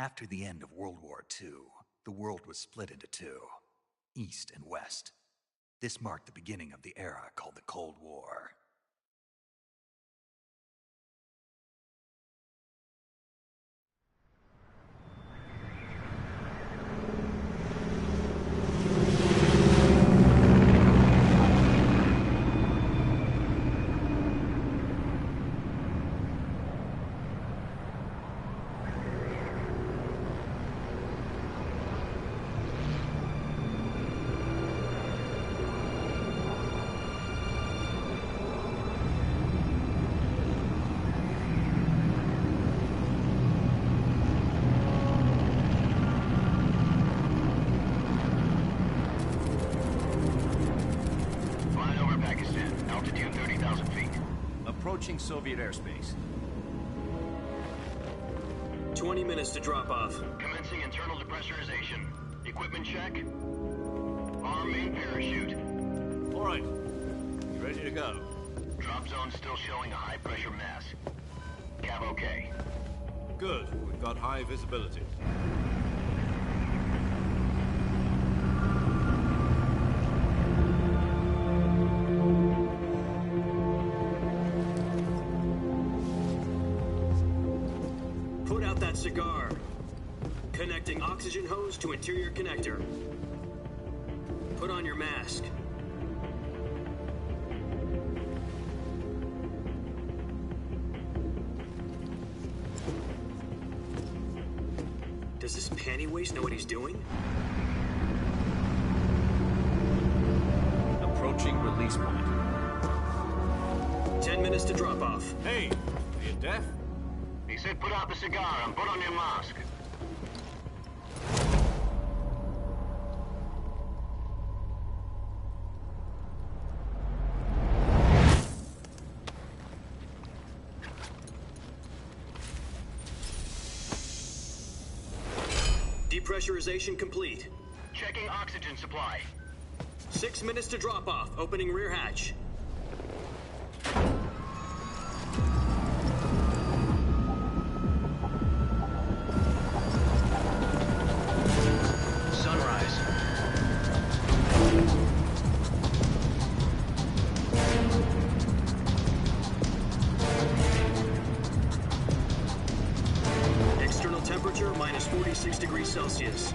After the end of World War II, the world was split into two, East and West. This marked the beginning of the era called the Cold War. Approaching Soviet airspace. 20 minutes to drop off. Commencing internal depressurization. Equipment check. Arm main parachute. All right. You ready to go? Drop zone still showing a high pressure mass. Cav okay. Good. We've got high visibility. Cigar. Connecting oxygen hose to interior connector. Put on your mask. Does this panty waste know what he's doing? Approaching release point. 10 minutes to drop off. Hey, are you deaf? He said put out the cigar and put on your mask. Depressurization complete. Checking oxygen supply. 6 minutes to drop off. Opening rear hatch. Temperature minus 46 degrees Celsius.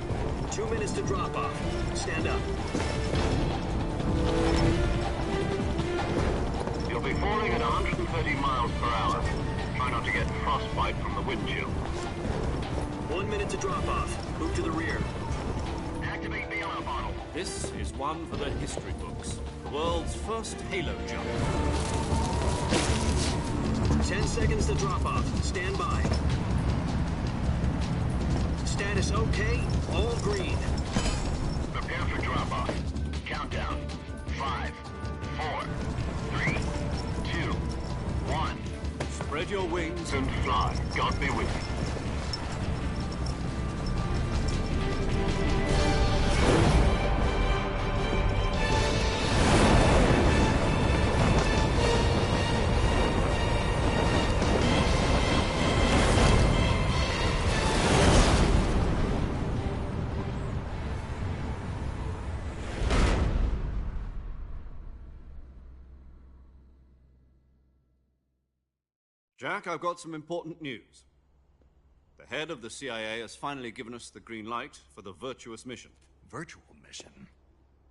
2 minutes to drop off. Stand up. You'll be falling at 130 miles per hour. Try not to get frostbite from the wind chill. 1 minute to drop off. Move to the rear. Activate bailout bottle. This is one for the history books. The world's first halo jump. 10 seconds to drop off. Stand by. Status okay, all green. Prepare for drop-off. Countdown. 5, 4, 3, 2, 1. Spread your wings And fly. God be with you. Jack, I've got some important news. The head of the CIA has finally given us the green light for the virtuous mission. Virtual mission?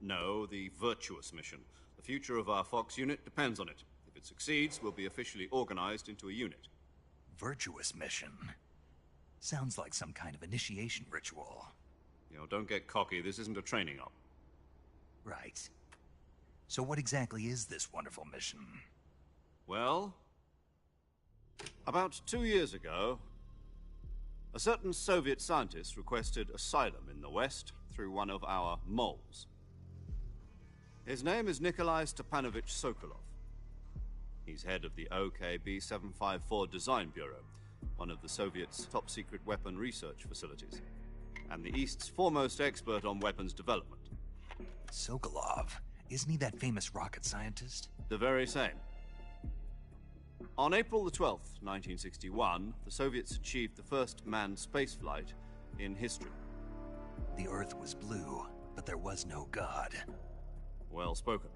No, the virtuous mission. The future of our Fox unit depends on it. If it succeeds, we'll be officially organized into a unit. Virtuous mission? Sounds like some kind of initiation ritual. You know, don't get cocky. This isn't a training op. Right. So what exactly is this wonderful mission? Well, about 2 years ago, a certain Soviet scientist requested asylum in the West through one of our moles. His name is Nikolai Stepanovich Sokolov. He's head of the OKB 754 Design Bureau, one of the Soviets' top-secret weapon research facilities, and the East's foremost expert on weapons development. Sokolov? Isn't he that famous rocket scientist? The very same. On April the 12th, 1961, the Soviets achieved the first manned spaceflight in history. The Earth was blue, but there was no God. Well spoken.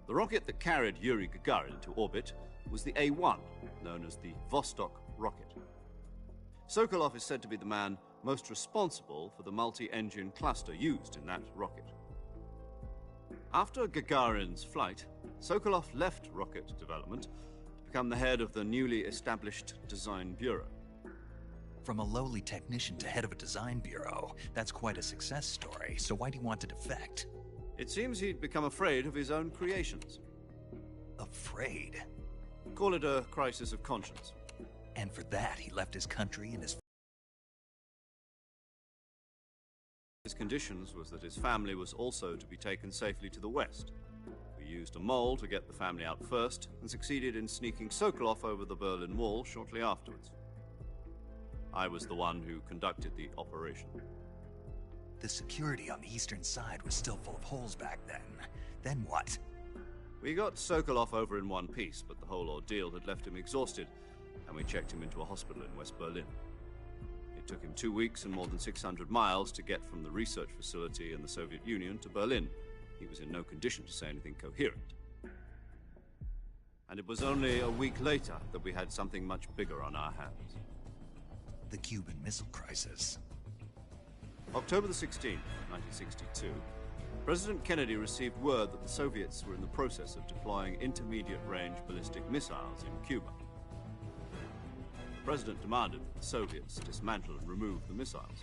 The rocket that carried Yuri Gagarin to orbit was the A-1, known as the Vostok rocket. Sokolov is said to be the man most responsible for the multi-engine cluster used in that rocket. After Gagarin's flight, Sokolov left rocket development to become the head of the newly established Design Bureau. From a lowly technician to head of a design bureau, that's quite a success story, so why do you want to defect? It seems he'd become afraid of his own creations. Afraid? Call it a crisis of conscience. And for that, he left his country and his conditions was that his family was also to be taken safely to the west. We used a mole to get the family out first, and succeeded in sneaking Sokolov over the Berlin Wall shortly afterwards. I was the one who conducted the operation. The security on the eastern side was still full of holes back then. Then what? We got Sokolov over in one piece, but the whole ordeal had left him exhausted, and we checked him into a hospital in West Berlin. It took him 2 weeks and more than 600 miles to get from the research facility in the Soviet Union to Berlin. He was in no condition to say anything coherent. And it was only a week later that we had something much bigger on our hands. The Cuban Missile Crisis. October the 16th, 1962, President Kennedy received word that the Soviets were in the process of deploying intermediate-range ballistic missiles in Cuba. The President demanded that the Soviets dismantle and remove the missiles.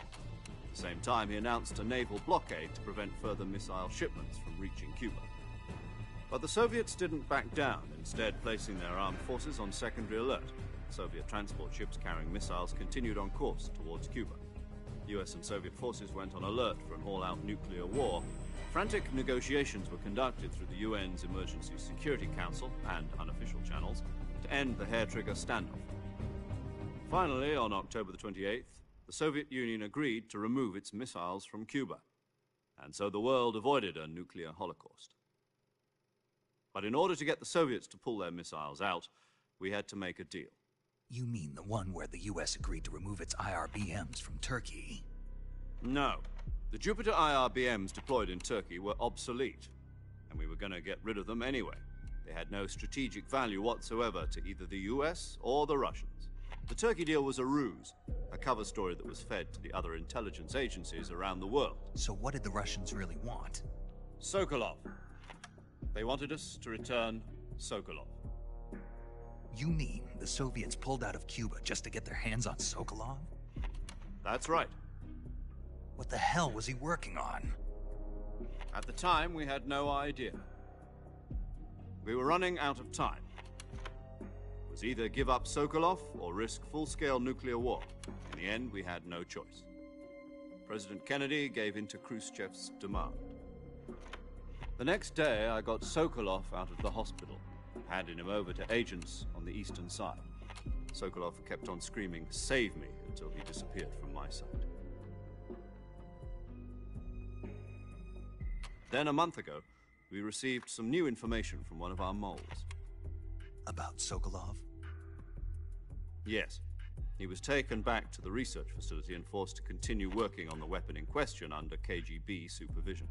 At the same time, he announced a naval blockade to prevent further missile shipments from reaching Cuba. But the Soviets didn't back down, instead placing their armed forces on secondary alert. Soviet transport ships carrying missiles continued on course towards Cuba. US and Soviet forces went on alert for an all-out nuclear war. Frantic negotiations were conducted through the UN's Emergency Security Council and unofficial channels to end the hair-trigger standoff. Finally, on October the 28th, the Soviet Union agreed to remove its missiles from Cuba, and so the world avoided a nuclear holocaust. But in order to get the Soviets to pull their missiles out, we had to make a deal. You mean the one where the US agreed to remove its IRBMs from Turkey? No. The Jupiter IRBMs deployed in Turkey were obsolete, and we were going to get rid of them anyway. They had no strategic value whatsoever to either the US or the Russians. The Turkey deal was a ruse, a cover story that was fed to the other intelligence agencies around the world. So what did the Russians really want? Sokolov. They wanted us to return Sokolov. You mean the Soviets pulled out of Cuba just to get their hands on Sokolov? That's right. What the hell was he working on? At the time, we had no idea. We were running out of time. It was either give up Sokolov or risk full-scale nuclear war. In the end, we had no choice. President Kennedy gave in to Khrushchev's demand. The next day, I got Sokolov out of the hospital, handing him over to agents on the eastern side. Sokolov kept on screaming, "Save me," until he disappeared from my sight. Then, a month ago, we received some new information from one of our moles. About Sokolov? Yes. He was taken back to the research facility and forced to continue working on the weapon in question under KGB supervision.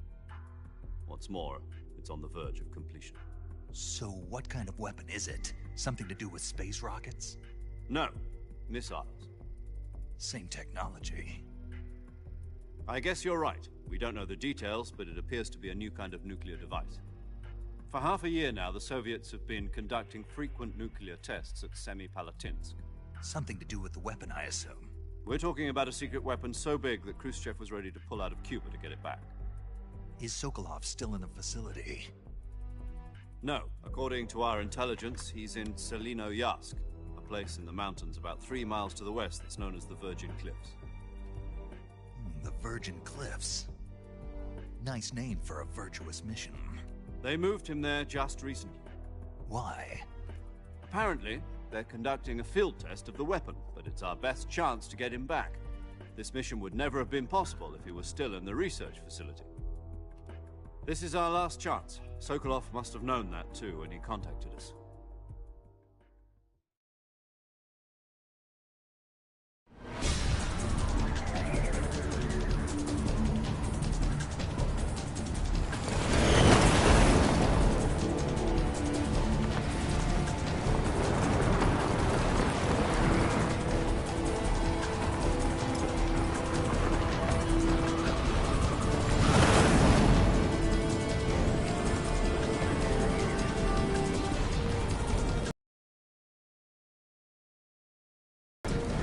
What's more, it's on the verge of completion. So what kind of weapon is it? Something to do with space rockets? No, missiles. Same technology. I guess you're right. We don't know the details, but it appears to be a new kind of nuclear device. For half a year now, the Soviets have been conducting frequent nuclear tests at Semipalatinsk. Something to do with the weapon, I assume. We're talking about a secret weapon so big that Khrushchev was ready to pull out of Cuba to get it back. Is Sokolov still in the facility? No. According to our intelligence, he's in Selino-Yarsk, a place in the mountains about 3 miles to the west that's known as the Virgin Cliffs. The Virgin Cliffs. Nice name for a virtuous mission. They moved him there just recently. Why? Apparently, they're conducting a field test of the weapon, but it's our best chance to get him back. This mission would never have been possible if he was still in the research facility. This is our last chance. Sokolov must have known that too when he contacted us.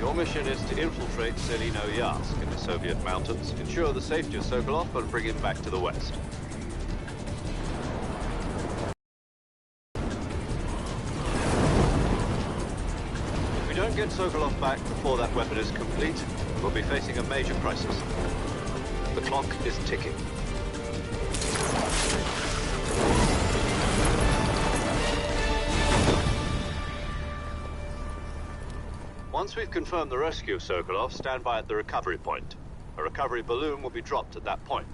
Your mission is to infiltrate Selino-Yarsk in the Soviet mountains, ensure the safety of Sokolov, and bring him back to the West. If we don't get Sokolov back before that weapon is complete, we'll be facing a major crisis. The clock is ticking. Once we've confirmed the rescue of Sokolov, stand by at the recovery point. A recovery balloon will be dropped at that point.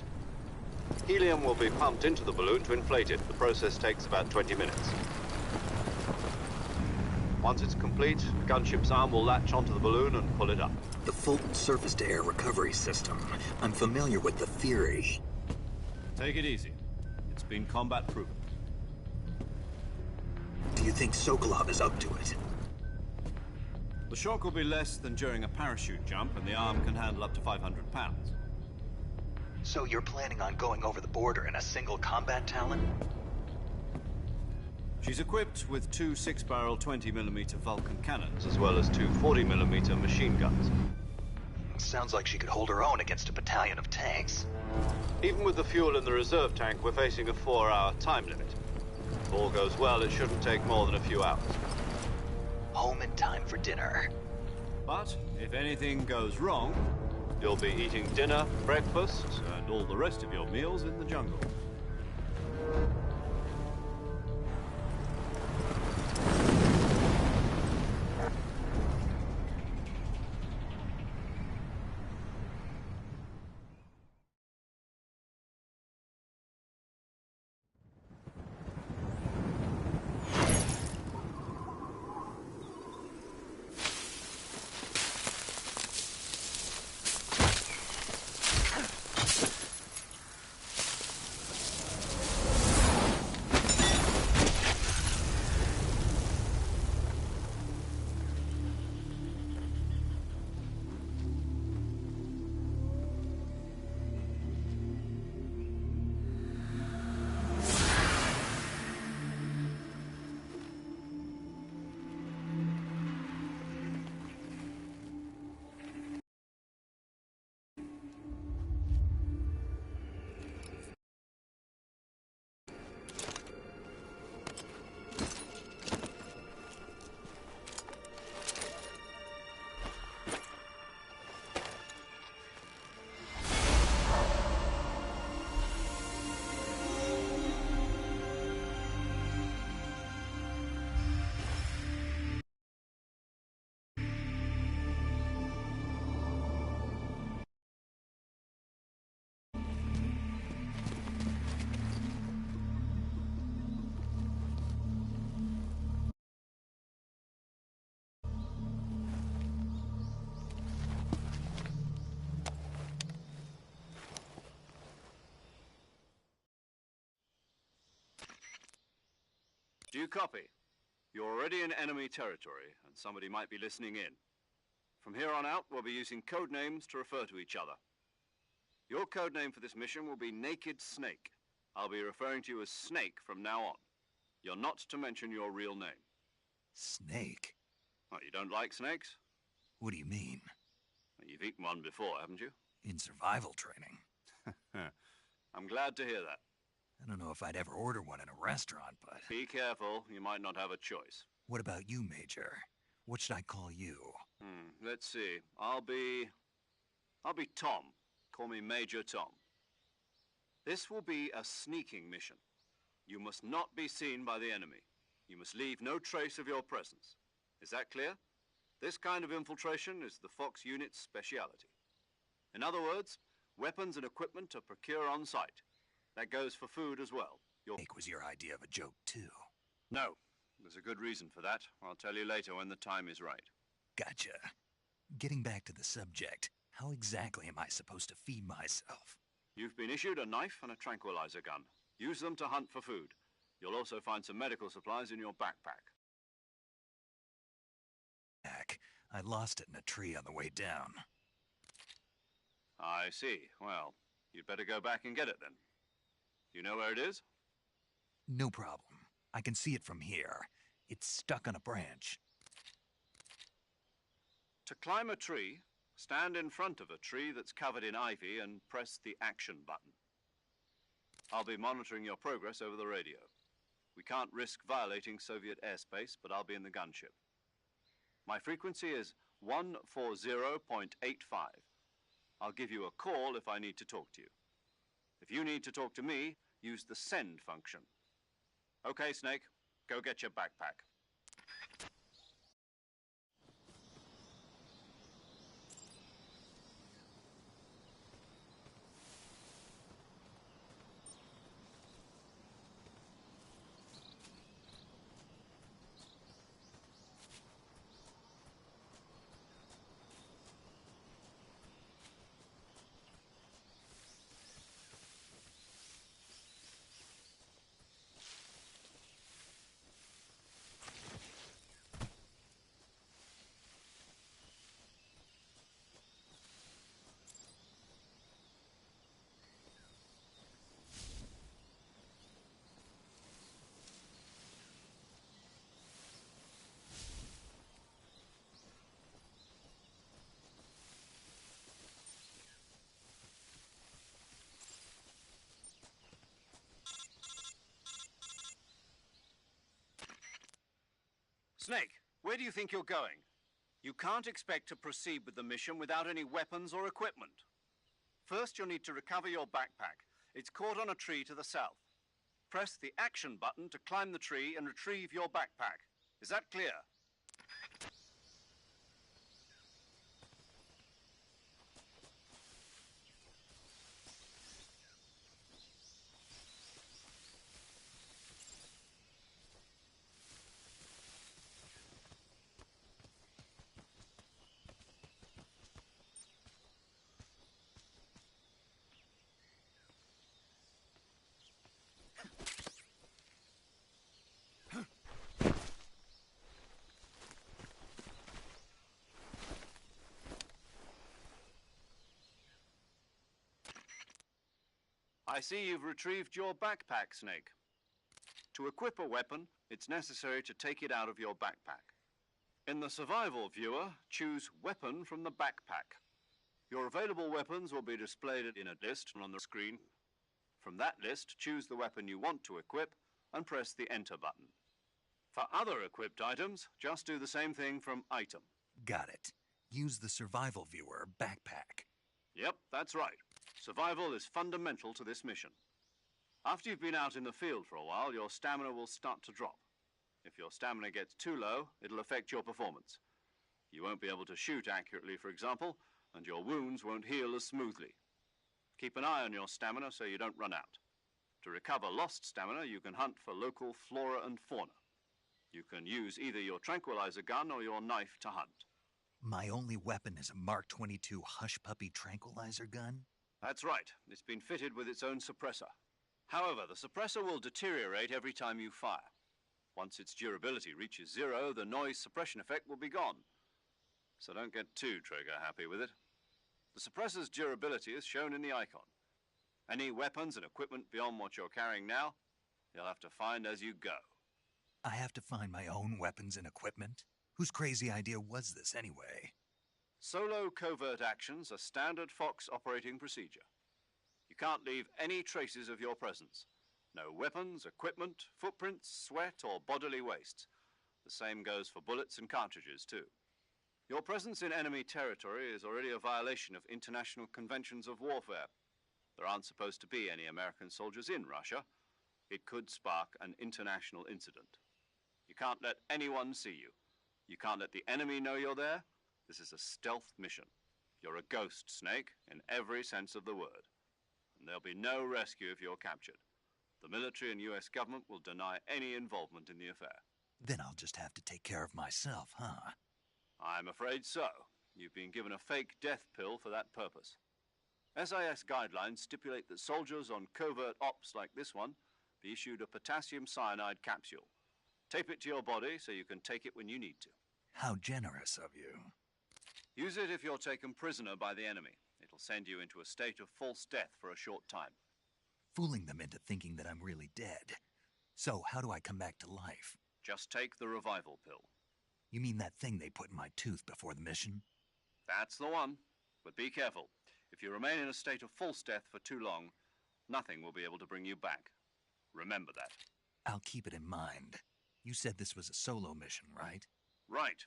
Helium will be pumped into the balloon to inflate it. The process takes about 20 minutes. Once it's complete, the gunship's arm will latch onto the balloon and pull it up. The Fulton surface-to-air recovery system. I'm familiar with the theory. Take it easy. It's been combat-proven. Do you think Sokolov is up to it? The shock will be less than during a parachute jump, and the arm can handle up to 500 pounds. So you're planning on going over the border in a single combat Talon? She's equipped with two 6-barrel 20mm Vulcan cannons, as well as two 40mm machine guns. Sounds like she could hold her own against a battalion of tanks. Even with the fuel in the reserve tank, we're facing a 4-hour time limit. If all goes well, it shouldn't take more than a few hours. Home in time for dinner. But if anything goes wrong, you'll be eating dinner, breakfast, and all the rest of your meals in the jungle. Do you copy? You're already in enemy territory, and somebody might be listening in. From here on out, we'll be using code names to refer to each other. Your code name for this mission will be Naked Snake. I'll be referring to you as Snake from now on. You're not to mention your real name. Snake? What, you don't like snakes? What do you mean? Well, you've eaten one before, haven't you? In survival training. I'm glad to hear that. I don't know if I'd ever order one in a restaurant, but... Be careful, you might not have a choice. What about you, Major? What should I call you? Let's see. I'll be Tom. Call me Major Tom. This will be a sneaking mission. You must not be seen by the enemy. You must leave no trace of your presence. Is that clear? This kind of infiltration is the Fox unit's speciality. In other words, weapons and equipment are procured on site. That goes for food as well. Snake was your idea of a joke, too. No. There's a good reason for that. I'll tell you later when the time is right. Gotcha. Getting back to the subject, how exactly am I supposed to feed myself? You've been issued a knife and a tranquilizer gun. Use them to hunt for food. You'll also find some medical supplies in your backpack. I lost it in a tree on the way down. I see. Well, you'd better go back and get it then. You know where it is? No problem. I can see it from here. It's stuck on a branch. To climb a tree, stand in front of a tree that's covered in ivy and press the action button. I'll be monitoring your progress over the radio. We can't risk violating Soviet airspace, but I'll be in the gunship. My frequency is 140.85. I'll give you a call if I need to talk to you. If you need to talk to me, use the send function. Okay, Snake, go get your backpack. Snake, where do you think you're going? You can't expect to proceed with the mission without any weapons or equipment. First, you'll need to recover your backpack. It's caught on a tree to the south. Press the action button to climb the tree and retrieve your backpack. Is that clear? I see you've retrieved your backpack, Snake. To equip a weapon, it's necessary to take it out of your backpack. In the survival viewer, choose Weapon from the backpack. Your available weapons will be displayed in a list on the screen. From that list, choose the weapon you want to equip and press the Enter button. For other equipped items, just do the same thing from Item. Got it. Use the survival viewer backpack. Yep, that's right. Survival is fundamental to this mission. After you've been out in the field for a while, your stamina will start to drop. If your stamina gets too low, it'll affect your performance. You won't be able to shoot accurately, for example, and your wounds won't heal as smoothly. Keep an eye on your stamina so you don't run out. To recover lost stamina, you can hunt for local flora and fauna. You can use either your tranquilizer gun or your knife to hunt. My only weapon is a Mark 22 Hush Puppy tranquilizer gun? That's right. It's been fitted with its own suppressor. However, the suppressor will deteriorate every time you fire. Once its durability reaches 0, the noise suppression effect will be gone. So don't get too trigger-happy with it. The suppressor's durability is shown in the icon. Any weapons and equipment beyond what you're carrying now, you'll have to find as you go. I have to find my own weapons and equipment? Whose crazy idea was this anyway? Solo covert actions are standard Fox operating procedure. You can't leave any traces of your presence. No weapons, equipment, footprints, sweat, or bodily waste. The same goes for bullets and cartridges, too. Your presence in enemy territory is already a violation of international conventions of warfare. There aren't supposed to be any American soldiers in Russia. It could spark an international incident. You can't let anyone see you. You can't let the enemy know you're there. This is a stealth mission. You're a ghost, Snake, in every sense of the word. And there'll be no rescue if you're captured. The military and US government will deny any involvement in the affair. Then I'll just have to take care of myself, huh? I'm afraid so. You've been given a fake death pill for that purpose. SIS guidelines stipulate that soldiers on covert ops like this one be issued a potassium cyanide capsule. Tape it to your body so you can take it when you need to. How generous of you. Use it if you're taken prisoner by the enemy. It'll send you into a state of false death for a short time. Fooling them into thinking that I'm really dead. So how do I come back to life? Just take the revival pill. You mean that thing they put in my tooth before the mission? That's the one. But be careful. If you remain in a state of false death for too long, nothing will be able to bring you back. Remember that. I'll keep it in mind. You said this was a solo mission, right? Right.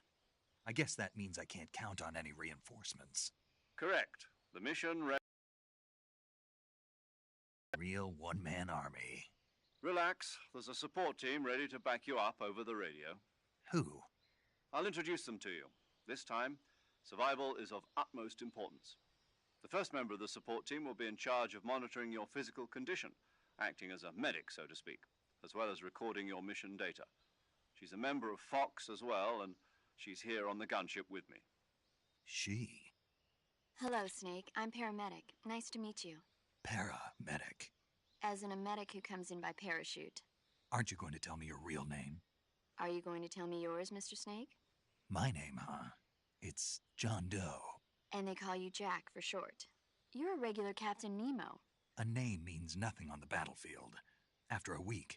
I guess that means I can't count on any reinforcements. Correct. The mission... Real one-man army. Relax. There's a support team ready to back you up over the radio. Who? I'll introduce them to you. This time, survival is of utmost importance. The first member of the support team will be in charge of monitoring your physical condition, acting as a medic, so to speak, as well as recording your mission data. She's a member of Fox as well, and she's here on the gunship with me. She? Hello, Snake. I'm paramedic. Nice to meet you. Paramedic. As in a medic who comes in by parachute. Aren't you going to tell me your real name? Are you going to tell me yours, Mr. Snake? My name, huh? It's John Doe. And they call you Jack for short. You're a regular Captain Nemo. A name means nothing on the battlefield. After a week,